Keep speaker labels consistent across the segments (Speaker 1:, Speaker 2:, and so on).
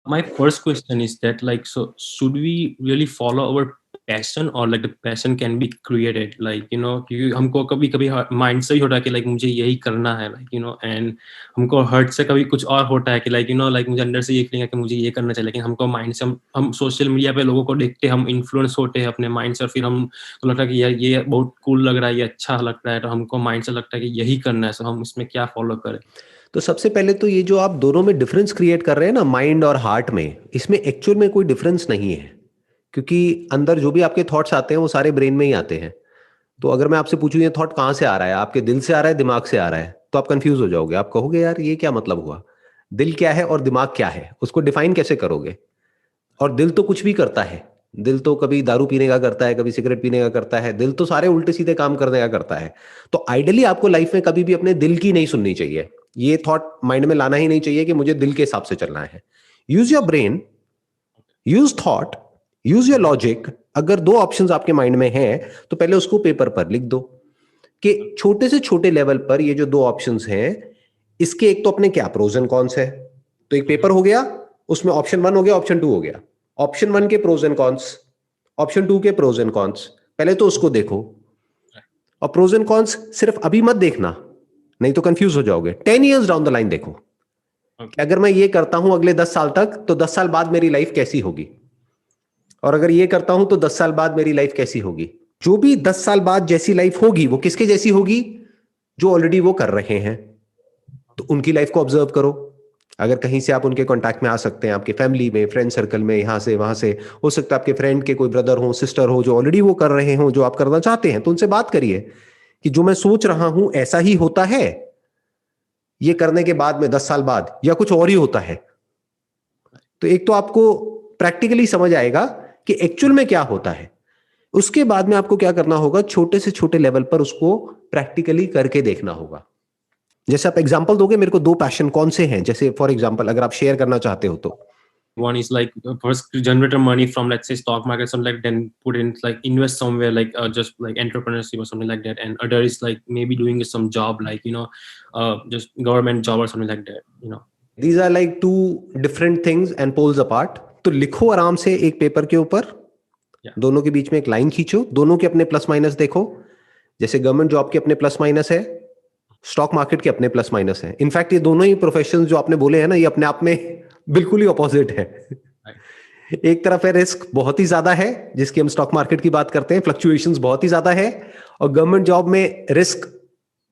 Speaker 1: My first question is that, like, so should we really follow our passion, or like the passion can be created, like, क्योंकि हमको कभी कभी mind से ही होता है कि लाइक मुझे यही करना है, लाइक एंड हमको हर्ट से कभी कुछ और होता है कि लाइक लाइक मुझे अंदर से ये फीलिंग है कि मुझे ये करना चाहिए, लेकिन हमको माइंड से हम सोशल मीडिया पे लोगों को देखते, हम इन्फ्लुएंस होते हैं अपने माइंड से, और फिर हम तो लगता है कि यार ये बहुत कूल लग रहा है, ये अच्छा लगता है, तो हमको माइंड से लगता है कि यही करना है, तो हम उसमें क्या फॉलो करें?
Speaker 2: तो सबसे पहले तो ये जो आप दोनों में डिफरेंस क्रिएट कर रहे हैं ना, माइंड और हार्ट में, इसमें एक्चुअल में कोई डिफरेंस नहीं है, क्योंकि अंदर जो भी आपके थॉट्स आते हैं वो सारे ब्रेन में ही आते हैं। तो अगर मैं आपसे पूछूं ये थॉट कहाँ से आ रहा है, आपके दिल से आ रहा है, दिमाग से आ रहा है, तो आप कंफ्यूज हो जाओगे, आप कहोगे यार ये क्या मतलब हुआ, दिल क्या है और दिमाग क्या है, उसको डिफाइन कैसे करोगे? और दिल तो कुछ भी करता है, दिल तो कभी दारू पीने का करता है, कभी सिगरेट पीने का करता है, दिल तो सारे उल्टे सीधे काम करने का करता है। तो आइडियली आपको लाइफ में कभी भी अपने दिल की नहीं सुननी चाहिए, ये थॉट माइंड में लाना ही नहीं चाहिए कि मुझे दिल के हिसाब से चलना है। Use your brain, use thought, use your logic. अगर दो ऑप्शंस आपके माइंड में हैं तो पहले उसको पेपर पर लिख दो कि छोटे से छोटे लेवल पर ये जो दो ऑप्शंस हैं, इसके एक तो अपने क्या प्रोज एंड कॉन्स है। तो एक पेपर हो गया, उसमें ऑप्शन 1 हो गया, ऑप्शन 2 हो गया। ऑप्शन 1 के प्रोज एंड कॉन्स, ऑप्शन 2 के प्रोज एंड कॉन्स, पहले तो उसको देखो। और प्रोज एंड कॉन्स सिर्फ अभी मत देखना, नहीं तो कंफ्यूज हो जाओगे। 10 ईयर्स डाउन द लाइन देखो कि अगर मैं ये करता हूं अगले 10 साल तक, तो 10 साल बाद मेरी लाइफ कैसी होगी, और अगर ये करता हूं तो 10 साल बाद मेरी लाइफ कैसी होगी। जो भी 10 साल बाद जैसी लाइफ होगी वो किसके जैसी होगी, जो ऑलरेडी वो कर रहे हैं। तो उनकी लाइफ को ऑब्जर्व करो। अगर कहीं से आप उनके कांटेक्ट में आ सकते हैं, आपके फैमिली में, फ्रेंड सर्कल में, यहां से वहां से, हो सकता है आपके फ्रेंड के कोई ब्रदर हो, सिस्टर हो, जो ऑलरेडी वो कर रहे हो जो आप करना चाहते हैं, तो उनसे बात करिए कि जो मैं सोच रहा हूं ऐसा ही होता है ये करने के बाद में 10 साल बाद, या कुछ और ही होता है। तो एक तो आपको प्रैक्टिकली समझ आएगा कि एक्चुअल में क्या होता है। उसके बाद में आपको क्या करना होगा, छोटे से छोटे लेवल पर उसको प्रैक्टिकली करके देखना होगा। जैसे आप एग्जांपल दोगे मेरे को, दो पैशन कौन से हैं, जैसे फॉर एग्जांपल अगर आप शेयर करना चाहते हो तो।
Speaker 1: One is like first generate money from, let's say, stock market, something like, then put in, like, invest somewhere, like just like entrepreneurship or something like that. And other is like maybe doing some job, like just government job or something like that.
Speaker 2: These are like two different things and poles apart. तो लिखो आराम से एक paper के ऊपर, दोनों के बीच में एक लाइन खींचो, दोनों के अपने प्लस माइनस देखो। जैसे गवर्नमेंट जॉब के अपने प्लस माइनस है, स्टॉक मार्केट के अपने प्लस माइनस है। इनफैक्ट ये दोनों ही प्रोफेशन जो आपने बोले हैं ना, ये अपने आप में बिल्कुल ही ऑपोजिट है। एक तरफ है रिस्क बहुत ही ज्यादा है, जिसकी हम स्टॉक मार्केट की बात करते हैं, फ्लक्चुएशंस बहुत ही ज्यादा है। और गवर्नमेंट जॉब में रिस्क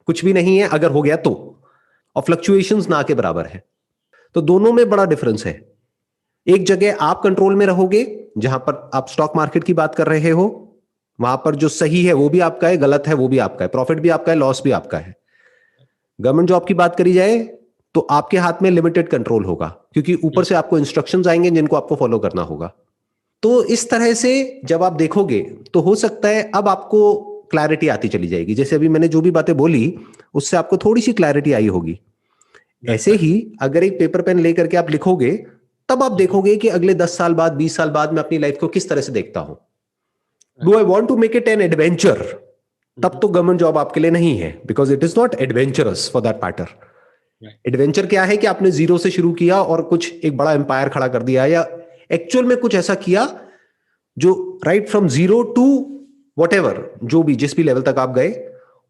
Speaker 2: कुछ भी नहीं है अगर हो गया तो, और फ्लक्चुएशंस ना के बराबर है। तो दोनों में बड़ा डिफरेंस है। एक जगह आप कंट्रोल में रहोगे, जहां पर आप स्टॉक मार्केट की बात कर रहे हो, वहां पर जो सही है वो भी आपका है, गलत है वो भी आपका है, प्रॉफिट भी आपका है, लॉस भी आपका है। गवर्नमेंट जॉब की बात करी जाए तो आपके हाथ में लिमिटेड कंट्रोल होगा, क्योंकि ऊपर से आपको इंस्ट्रक्शंस आएंगे जिनको आपको फॉलो करना होगा। तो इस तरह से जब आप देखोगे तो हो सकता है अब आपको क्लैरिटी आती चली जाएगी। जैसे अभी मैंने जो भी बातें बोली उससे आपको थोड़ी सी क्लैरिटी आई होगी। ऐसे ही अगर एक पेपर पेन लेकर के आप लिखोगे, तब आप देखोगे कि अगले 10 साल बाद, 20 साल बाद मैं अपनी लाइफ को किस तरह से देखता हूं। Do I want to make it an adventure, तब तो गवर्नमेंट जॉब आपके लिए नहीं है, because it is not adventurous for that matter. Adventure क्या है कि आपने जीरो से शुरू किया और कुछ एक बड़ा एम्पायर खड़ा कर दिया, या एक्चुअल में कुछ ऐसा किया जो right from zero to what, जो भी जिस भी लेवल तक आप गए,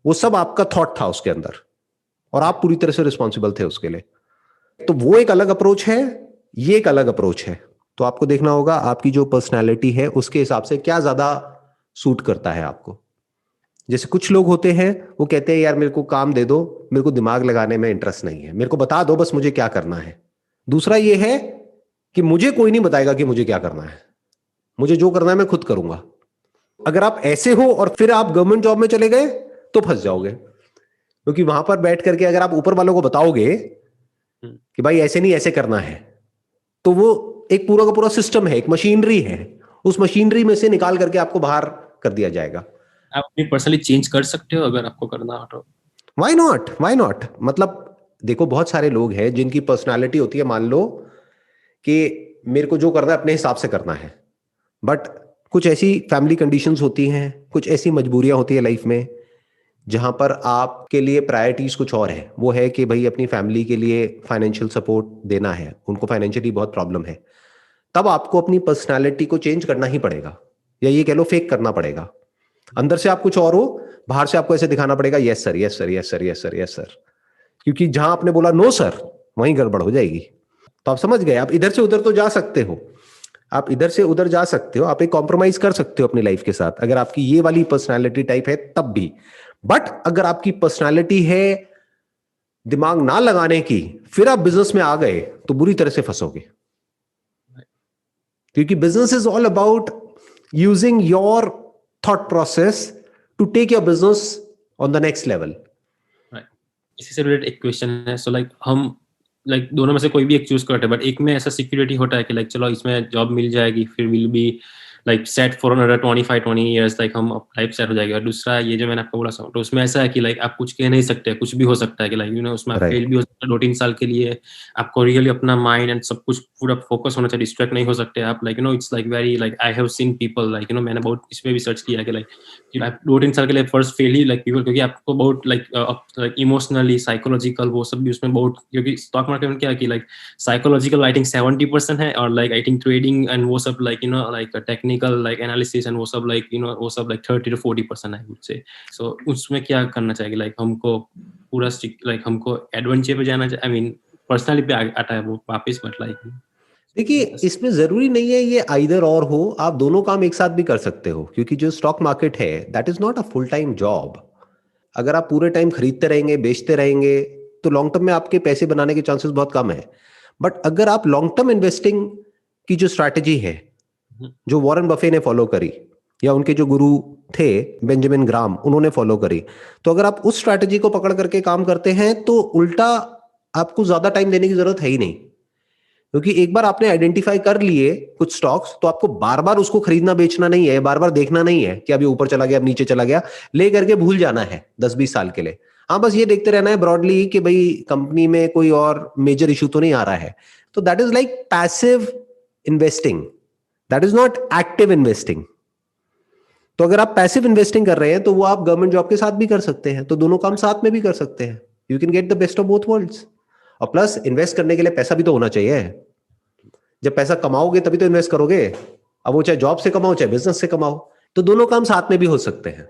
Speaker 2: वो सब आपका थॉट था उसके अंदर, और आप पूरी तरह से रिस्पॉन्सिबल थे उसके लिए। तो वो एक अलग अप्रोच है, ये एक अलग अप्रोच है। तो आपको देखना होगा आपकी जो पर्सनैलिटी है उसके हिसाब से क्या ज्यादा सूट करता है आपको। जैसे कुछ लोग होते हैं वो कहते हैं यार मेरे को काम दे दो, मेरे को दिमाग लगाने में इंटरेस्ट नहीं है, मेरे को बता दो बस मुझे क्या करना है। दूसरा ये है कि मुझे कोई नहीं बताएगा कि मुझे क्या करना है, मुझे जो करना है मैं खुद करूंगा। अगर आप ऐसे हो और फिर आप गवर्नमेंट जॉब में चले गए तो फंस जाओगे, क्योंकि वहां पर बैठ करके अगर आप ऊपर वालों को बताओगे कि भाई ऐसे नहीं ऐसे करना है, तो वो एक पूरा का पूरा सिस्टम है, एक मशीनरी है, उस मशीनरी में से निकाल करके आपको बाहर कर दिया जाएगा।
Speaker 1: आप अपनी पर्सनली चेंज कर सकते हो अगर आपको करना हो तो।
Speaker 2: Why not, why not. मतलब देखो बहुत सारे लोग हैं जिनकी पर्सनालिटी होती है, मान लो कि मेरे को जो करना है अपने हिसाब से करना है, बट कुछ ऐसी फैमिली कंडीशंस होती हैं, कुछ ऐसी मजबूरियां होती है लाइफ में जहां पर आपके लिए प्रायोरिटीज कुछ और है, वो है कि भाई अपनी फैमिली के लिए फाइनेंशियल सपोर्ट देना है, उनको फाइनेंशियली बहुत प्रॉब्लम है, तब आपको अपनी पर्सनालिटी को चेंज करना ही पड़ेगा, या ये कह लो फेक करना पड़ेगा। अंदर से आप कुछ और हो, बाहर से आपको ऐसे दिखाना पड़ेगा yes sir yes sir yes sir yes sir yes sir, क्योंकि जहां आपने बोला नो सर वहीं गड़बड़ हो जाएगी। तो आप समझ गए, आप इधर से उधर तो जा सकते हो, आप इधर से उधर जा सकते हो, आप एक कॉम्प्रोमाइज कर सकते हो अपनी लाइफ के साथ अगर आपकी ये वाली पर्सनालिटी टाइप है तब भी। बट अगर आपकी पर्सनालिटी है दिमाग ना लगाने की, फिर आप बिजनेस में आ गए तो बुरी तरह से फंसोगे, क्योंकि business is all about using your thought process to take your business on the next level.
Speaker 1: इसी से रिलेटेड एक क्वेश्चन है, सो लाइक हम लाइक दोनों में से कोई भी एक चूज करते हैं, बट एक में ऐसा सिक्योरिटी होता है कि लाइक चलो इसमें जॉब मिल जाएगी, फिर will be like set for another 25-20 years, like हम लाइफ सेट हो जाएगी। और दूसरा ये जो मैंने आपको बोला तो उसमें ऐसा है कि लाइक आप कुछ कह नहीं सकते, कुछ भी हो सकता है कि लाइक उसमें आप फेल भी हो सकता है 2-3 साल के लिए। आपको रियली अपना माइंड एंड सब कुछ पूरा फोकस होना चाहिए, डिस्ट्रैक्ट नहीं हो सकते आप। Like it's like very like I have seen people like मैंने बहुत इसमें भी सर्च किया कि लाइक 2-3 साल के लिए फर्स्ट फेल ही लाइक पीपल, क्योंकि आपको बहुत लाइक इमोशनली साइकोलॉजिकल वो सब भी उसमें बहुत, क्योंकि स्टॉक मार्केट में क्या है कि लाइक साइकोलॉजिकल आई थिंक 70% है, और like I think trading and वो सब like like technical like analysis and वो सब लाइक वो सब लाइक 30-40% है मुझसे। सो उसमें क्या करना चाहिए, लाइक हमको पूरा लाइक हमको एडवेंचर पे जाना चाहिए, आई मीन पर्सनली पे आता है वो वापस, बट लाइक
Speaker 2: देखिए इसमें जरूरी नहीं है ये आइदर और हो, आप दोनों काम एक साथ भी कर सकते हो, क्योंकि जो स्टॉक मार्केट है that is not a full time job. अगर आप पूरे टाइम खरीदते रहेंगे बेचते रहेंगे तो लॉन्ग टर्म में आपके पैसे बनाने के चांसेस बहुत कम है। बट अगर आप लॉन्ग टर्म इन्वेस्टिंग की जो स्ट्रैटेजी है जो वॉरेन बफे ने फॉलो करी या उनके जो गुरु थे बेंजामिन ग्राम उन्होंने फॉलो करी, तो अगर आप उस स्ट्रैटेजी को पकड़ करके काम करते हैं तो उल्टा आपको ज्यादा टाइम देने की जरूरत है ही नहीं, क्योंकि एक बार आपने आइडेंटिफाई कर लिए कुछ स्टॉक्स तो आपको बार बार उसको खरीदना बेचना नहीं है, बार बार देखना नहीं है कि अभी ऊपर चला गया अब नीचे चला गया, ले करके भूल जाना है 10-20 साल के लिए। हाँ बस ये देखते रहना है ब्रॉडली कि भाई कंपनी में कोई और मेजर इशू तो नहीं आ रहा है, तो that is like passive investing, that is not active investing. तो अगर आप पैसिव इन्वेस्टिंग कर रहे हैं तो वो आप गवर्नमेंट जॉब के साथ भी कर सकते हैं, तो दोनों काम साथ में भी कर सकते हैं, you can get the best of both worlds. और प्लस इन्वेस्ट करने के लिए पैसा भी तो होना चाहिए, जब पैसा कमाओगे तभी तो इन्वेस्ट करोगे, अब वो चाहे जॉब से कमाओ चाहे बिजनेस से कमाओ, तो दोनों काम साथ में भी हो सकते हैं।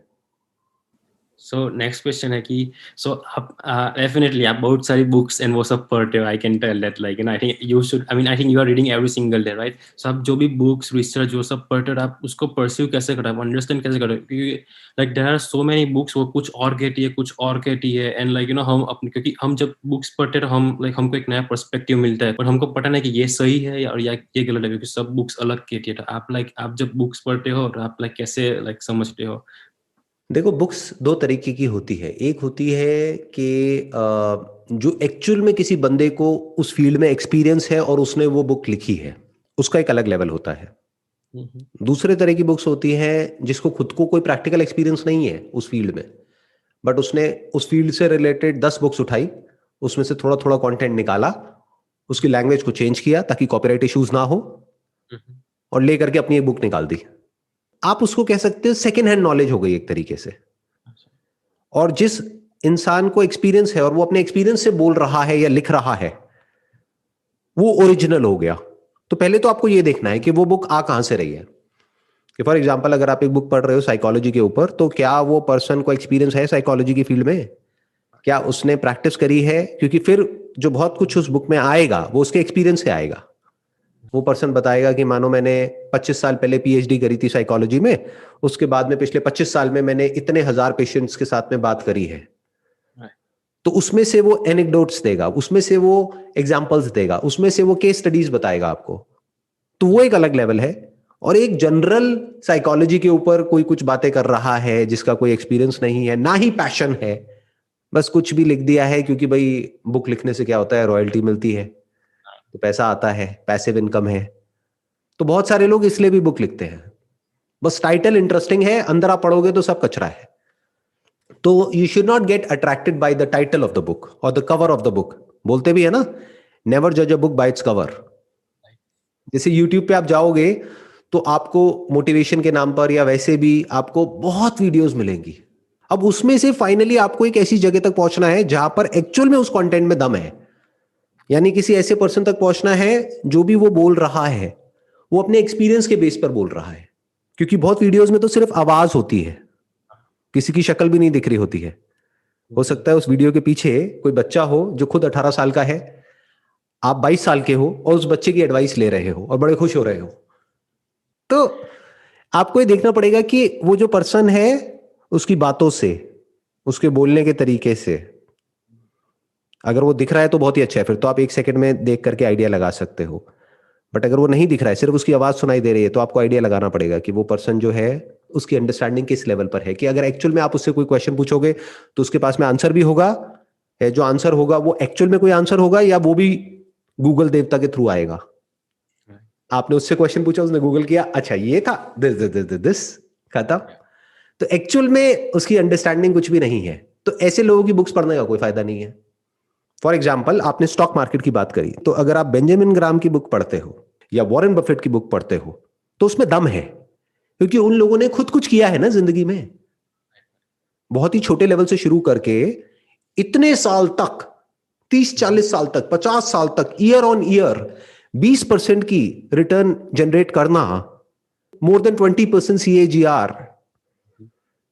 Speaker 1: सो नेक्स्ट क्वेश्चन है कि सो आप डेफिनेटली आप बहुत सारी बुक्स एंड वो सब पढ़ते हो, I can tell that like I think you should, I mean I think you are reading every single day, right? So आप जो भी बुक्स रिसर्च जो सब पढ़ते हो आप उसको परस्यू कैसे करो, आप अंडरस्टैंड कैसे करो? क्योंकि like there are so many books, वो कुछ और कहती है कुछ और कहती है, एंड लाइक हम अपने, क्योंकि हम जब बुक्स पढ़ते हैं हम लाइक हमको एक नया पर्सपेक्टिव मिलता है, पर हमको पता नहीं कि ये सही है या ये गलत है, क्योंकि सब बुक्स अलग कहती है। तो आप लाइक आप जब बुक्स पढ़ते हो तो आप लाइक कैसे लाइक समझते हो?
Speaker 2: देखो बुक्स दो तरीके की होती है, एक होती है कि जो एक्चुअल में किसी बंदे को उस फील्ड में एक्सपीरियंस है और उसने वो बुक लिखी है, उसका एक अलग लेवल होता है। दूसरे तरह की बुक्स होती है जिसको खुद को कोई प्रैक्टिकल एक्सपीरियंस नहीं है उस फील्ड में, बट उसने उस फील्ड से रिलेटेड 10 बुक्स उठाई, उसमें से थोड़ा थोड़ा कंटेंट निकाला, उसकी लैंग्वेज को चेंज किया ताकि कॉपीराइट इश्यूज ना हो, और लेकर के अपनी एक बुक निकाल दी। आप उसको कह सकते हो सेकेंड हैंड नॉलेज हो गई एक तरीके से। और जिस इंसान को एक्सपीरियंस है और वो अपने एक्सपीरियंस से बोल रहा है या लिख रहा है वो ओरिजिनल हो गया। तो पहले तो आपको ये देखना है कि वो बुक आ कहां से रही है। कि फॉर एग्जांपल अगर आप एक बुक पढ़ रहे हो साइकोलॉजी के ऊपर, तो क्या वो पर्सन को एक्सपीरियंस है साइकोलॉजी की फील्ड में, क्या उसने प्रैक्टिस करी है? क्योंकि फिर जो बहुत कुछ उस बुक में आएगा वो उसके एक्सपीरियंस से आएगा। वो पर्सन बताएगा कि मानो मैंने 25 साल पहले पीएचडी करी थी साइकोलॉजी में, उसके बाद में पिछले 25 साल में मैंने इतने हजार पेशेंट्स के साथ में बात करी है, तो उसमें से वो एनेक्डोट्स देगा, उसमें से वो एग्जांपल्स देगा, उसमें से वो केस स्टडीज बताएगा आपको। तो वो एक अलग लेवल है। और एक जनरल साइकोलॉजी के ऊपर कोई कुछ बातें कर रहा है जिसका कोई एक्सपीरियंस नहीं है ना ही पैशन है, बस कुछ भी लिख दिया है क्योंकि भाई बुक लिखने से क्या होता है, रॉयल्टी मिलती है तो पैसा आता है, पैसिव इनकम है, तो बहुत सारे लोग इसलिए भी बुक लिखते हैं। बस टाइटल इंटरेस्टिंग है, अंदर आप पढ़ोगे तो सब कचरा है। तो you should not get attracted by the title of the book और the cover of the book. बोलते भी है ना, नेवर जज a book by its cover. जैसे यूट्यूब पे आप जाओगे तो आपको मोटिवेशन के नाम पर या वैसे भी आपको बहुत वीडियोस मिलेंगी, अब उसमें से फाइनली आपको एक ऐसी जगह तक पहुंचना है जहां पर एक्चुअल में उस कंटेंट में दम है, यानी किसी ऐसे पर्सन तक पहुंचना है जो भी वो बोल रहा है वो अपने एक्सपीरियंस के बेस पर बोल रहा है, क्योंकि बहुत वीडियोस में तो सिर्फ आवाज होती है, किसी की शक्ल भी नहीं दिख रही होती है। हो सकता है उस वीडियो के पीछे कोई बच्चा हो जो खुद 18 साल का है, आप 22 साल के हो और उस बच्चे की एडवाइस ले रहे हो और बड़े खुश हो रहे हो। तो आपको ये देखना पड़ेगा कि वो जो पर्सन है उसकी बातों से, उसके बोलने के तरीके से, अगर वो दिख रहा है तो बहुत ही अच्छा है, फिर तो आप 1 सेकंड में देख करके आइडिया लगा सकते हो। बट अगर वो नहीं दिख रहा है, सिर्फ उसकी आवाज सुनाई दे रही है, तो आपको आइडिया लगाना पड़ेगा कि वो पर्सन जो है उसकी अंडरस्टैंडिंग किस लेवल पर है, कि अगर एक्चुअल में आप उससे कोई क्वेश्चन पूछोगे तो उसके पास में आंसर भी होगा, है जो आंसर होगा वो एक्चुअल में कोई आंसर होगा या वो भी गूगल देवता के थ्रू आएगा। आपने उससे क्वेश्चन पूछा, उसने गूगल किया, अच्छा ये था, दिस खत्म। तो एक्चुअल में उसकी अंडरस्टैंडिंग कुछ भी नहीं है। तो ऐसे लोगों की बुक्स पढ़ने का कोई फायदा नहीं है। फॉर एग्जाम्पल, आपने स्टॉक मार्केट की बात करी, तो अगर आप बेंजामिन ग्राम की बुक पढ़ते हो या वॉरेन बफेट की बुक पढ़ते हो तो उसमें दम है, क्योंकि उन लोगों ने खुद कुछ किया है ना जिंदगी में, बहुत ही छोटे लेवल से शुरू करके इतने साल तक, 30-40 साल तक, 50 साल तक, ईयर ऑन ईयर 20% की रिटर्न जनरेट करना, more than 20% CAGR,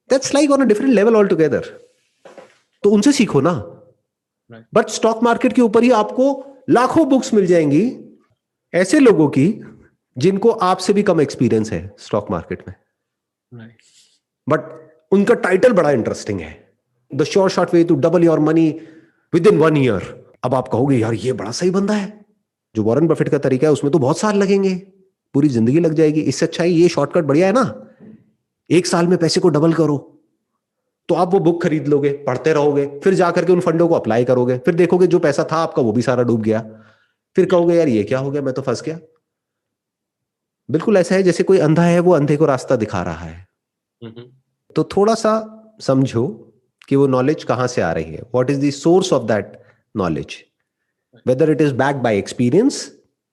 Speaker 2: that's like on a different level all together. तो उनसे सीखो ना। बट स्टॉक मार्केट के ऊपर ही आपको लाखों बुक्स मिल जाएंगी ऐसे लोगों की जिनको आपसे भी कम एक्सपीरियंस है स्टॉक मार्केट में, बट उनका टाइटल बड़ा इंटरेस्टिंग है, the sure short way to double your money within 1 year. अब आप कहोगे यार ये बड़ा सही बंदा है, जो वॉरेन बफेट का तरीका है उसमें तो बहुत साल लगेंगे, पूरी जिंदगी लग जाएगी, इससे अच्छा है ये शॉर्टकट बढ़िया है ना, 1 साल में पैसे को डबल करो। तो आप वो बुक खरीद लोगे, पढ़ते रहोगे, फिर जाकर के उन फंडों को अप्लाई करोगे, फिर देखोगे जो पैसा था आपका वो भी सारा डूब गया, फिर कहोगे यार ये क्या हो गया, मैं तो फंस गया। बिल्कुल ऐसा है जैसे कोई अंधा है, वो अंधे को रास्ता दिखा रहा है। तो थोड़ा सा समझो कि वो नॉलेज कहां से आ रही है, what is the source of that knowledge, whether it is backed by experience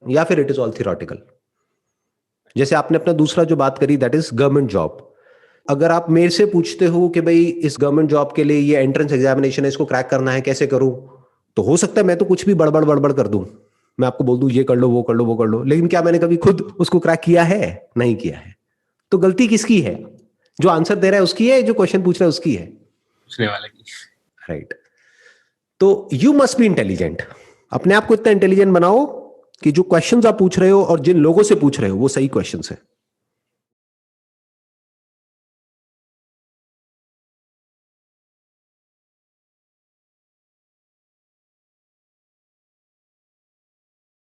Speaker 2: या फिर इट इज ऑल थियोरेटिकल। जैसे आपने अपना दूसरा जो बात करी, दैट इज गवर्नमेंट जॉब। अगर आप मेरे से पूछते हो कि भाई इस गवर्नमेंट जॉब के लिए ये एंट्रेंस एग्जामिनेशन है, इसको क्रैक करना है, कैसे करूं, तो हो सकता है मैं तो कुछ भी बड़बड़ कर दूं, मैं आपको बोल दूं ये कर लो, वो कर लो, वो कर लो, लेकिन क्या मैंने कभी खुद उसको क्रैक किया है? नहीं किया है। तो गलती किसकी है? जो आंसर दे रहा है उसकी है, जो क्वेश्चन पूछ रहा है उसकी है? पूछने वाले की। राइट। तो यू मस्ट बी इंटेलिजेंट। अपने आप को इतना इंटेलिजेंट बनाओ कि जो क्वेश्चंस आप पूछ रहे हो और जिन लोगों से पूछ रहे हो वो सही क्वेश्चंस है।